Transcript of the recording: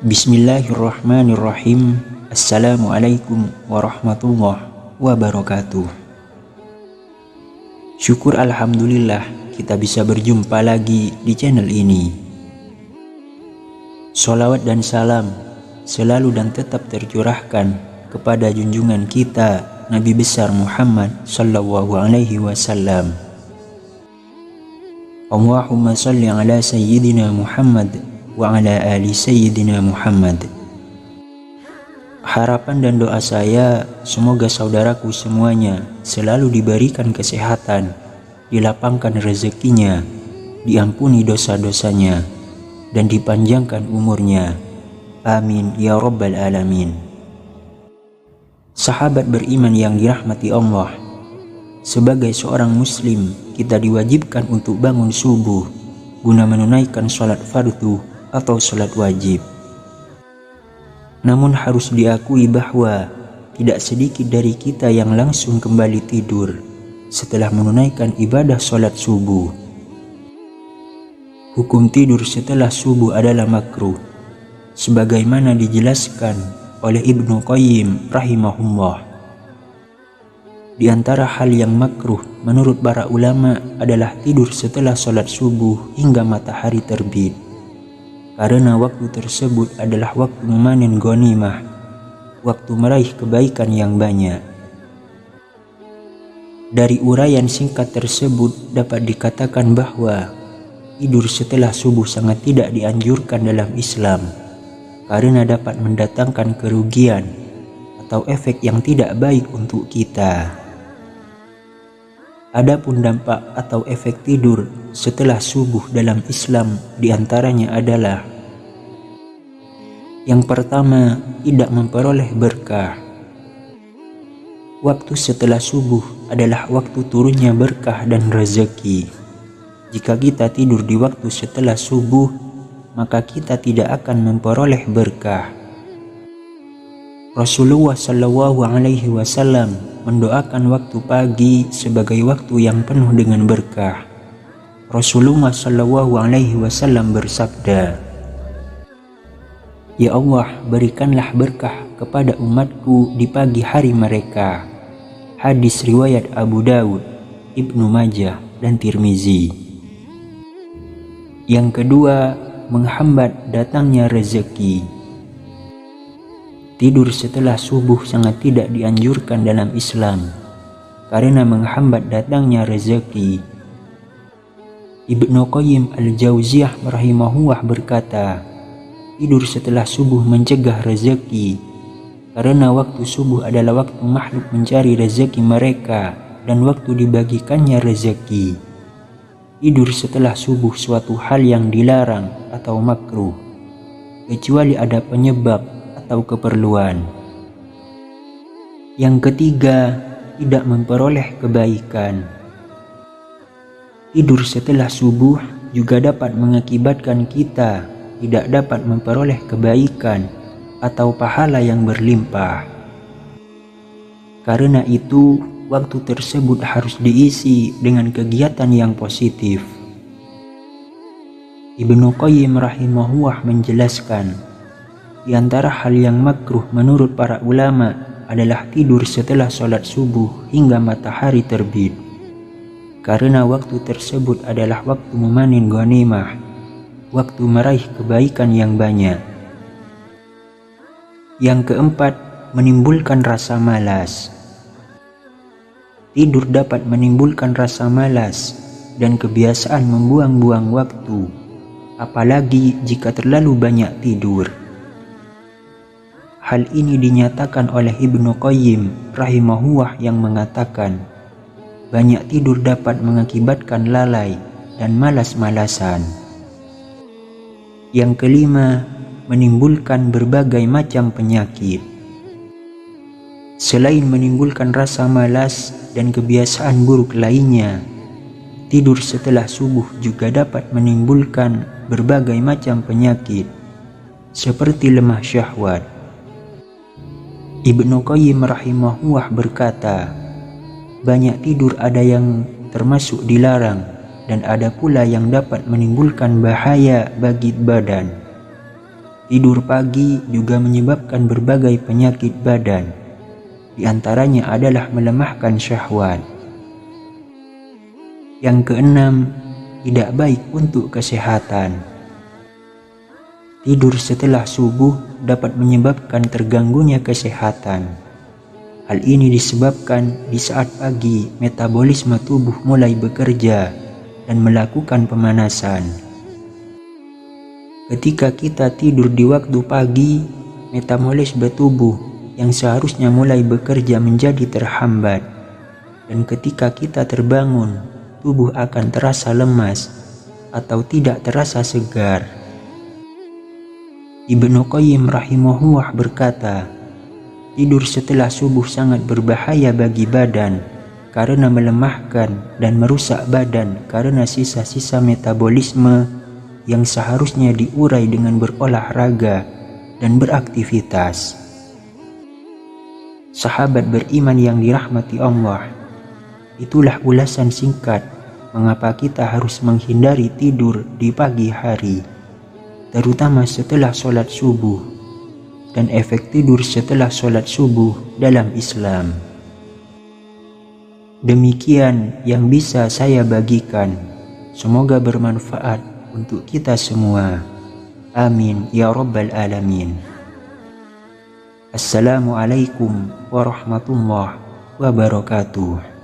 Bismillahirrahmanirrahim. Assalamualaikum warahmatullahi wabarakatuh. Syukur alhamdulillah kita bisa berjumpa lagi di channel ini. Sholawat dan salam selalu dan tetap tercurahkan kepada junjungan kita Nabi besar Muhammad sallallahu alaihi wasallam. Allahumma shalli ala sayyidina Muhammad wa ala ali sayyidina Muhammad. Harapan dan doa saya semoga saudaraku semuanya selalu diberikan kesehatan, dilapangkan rezekinya, diampuni dosa-dosanya, dan dipanjangkan umurnya. Amin ya rabbal alamin. Sahabat beriman yang dirahmati Allah, sebagai seorang muslim kita diwajibkan untuk bangun subuh guna menunaikan sholat fardu atau sholat wajib. Namun harus diakui bahwa tidak sedikit dari kita yang langsung kembali tidur setelah menunaikan ibadah sholat subuh. Hukum tidur setelah subuh adalah makruh, sebagaimana dijelaskan oleh Ibnu Qayyim rahimahullah. Di antara hal yang makruh menurut para ulama adalah tidur setelah sholat subuh hingga matahari terbit, karena waktu tersebut adalah waktu memanen ghanimah, waktu meraih kebaikan yang banyak. Dari uraian singkat tersebut dapat dikatakan bahwa tidur setelah subuh sangat tidak dianjurkan dalam Islam, karena dapat mendatangkan kerugian atau efek yang tidak baik untuk kita. Adapun dampak atau efek tidur setelah subuh dalam Islam diantaranya adalah: yang pertama, tidak memperoleh berkah. Waktu setelah subuh adalah waktu turunnya berkah dan rezeki. Jika kita tidur di waktu setelah subuh, maka kita tidak akan memperoleh berkah. Rasulullah Shallallahu Alaihi Wasallam mendoakan waktu pagi sebagai waktu yang penuh dengan berkah. Rasulullah Shallallahu Alaihi Wasallam bersabda, "Ya Allah, berikanlah berkah kepada umatku di pagi hari mereka." Hadis riwayat Abu Daud, Ibnu Majah, dan Tirmizi. Yang kedua, menghambat datangnya rezeki. Tidur setelah subuh sangat tidak dianjurkan dalam Islam, karena menghambat datangnya rezeki. Ibnu Qayyim al-Jauziyah rahimahullah berkata, tidur setelah subuh mencegah rezeki, karena waktu subuh adalah waktu makhluk mencari rezeki mereka dan waktu dibagikannya rezeki. Tidur setelah subuh suatu hal yang dilarang atau makruh, kecuali ada penyebab atau keperluan. Yang ketiga, tidak memperoleh kebaikan. Tidur setelah subuh juga dapat mengakibatkan kita tidak dapat memperoleh kebaikan atau pahala yang berlimpah. Karena itu, waktu tersebut harus diisi dengan kegiatan yang positif. Ibnu Qayyim rahimahullah menjelaskan, di antara hal yang makruh menurut para ulama adalah tidur setelah sholat subuh hingga matahari terbit, karena waktu tersebut adalah waktu memanen ghanimah, waktu meraih kebaikan yang banyak. Yang keempat, menimbulkan rasa malas. Tidur dapat menimbulkan rasa malas dan kebiasaan membuang-buang waktu, apalagi jika terlalu banyak tidur. Hal ini dinyatakan oleh Ibnu Qayyim rahimahullah yang mengatakan, banyak tidur dapat mengakibatkan lalai dan malas-malasan. Yang kelima, menimbulkan berbagai macam penyakit. Selain menimbulkan rasa malas dan kebiasaan buruk lainnya, tidur setelah subuh juga dapat menimbulkan berbagai macam penyakit seperti lemah syahwat. Ibnu Qayyim rahimahullah berkata, banyak tidur ada yang termasuk dilarang dan ada pula yang dapat menimbulkan bahaya bagi badan. Tidur pagi juga menyebabkan berbagai penyakit badan. Di antaranya adalah melemahkan syahwat. Yang keenam, tidak baik untuk kesehatan. Tidur setelah subuh dapat menyebabkan terganggunya kesehatan. Hal ini disebabkan di saat pagi metabolisme tubuh mulai bekerja dan melakukan pemanasan. Ketika kita tidur di waktu pagi, metabolisme tubuh yang seharusnya mulai bekerja menjadi terhambat. Dan ketika kita terbangun, tubuh akan terasa lemas atau tidak terasa segar. Ibnu Qayyim rahimahullah berkata, tidur setelah subuh sangat berbahaya bagi badan karena melemahkan dan merusak badan karena sisa-sisa metabolisme yang seharusnya diurai dengan berolahraga dan beraktivitas. Sahabat beriman yang dirahmati Allah, itulah ulasan singkat mengapa kita harus menghindari tidur di pagi hari, terutama setelah sholat subuh, dan efek tidur setelah sholat subuh dalam Islam. Demikian yang bisa saya bagikan. Semoga bermanfaat untuk kita semua. Amin ya rabbal alamin. Assalamualaikum warahmatullahi wabarakatuh.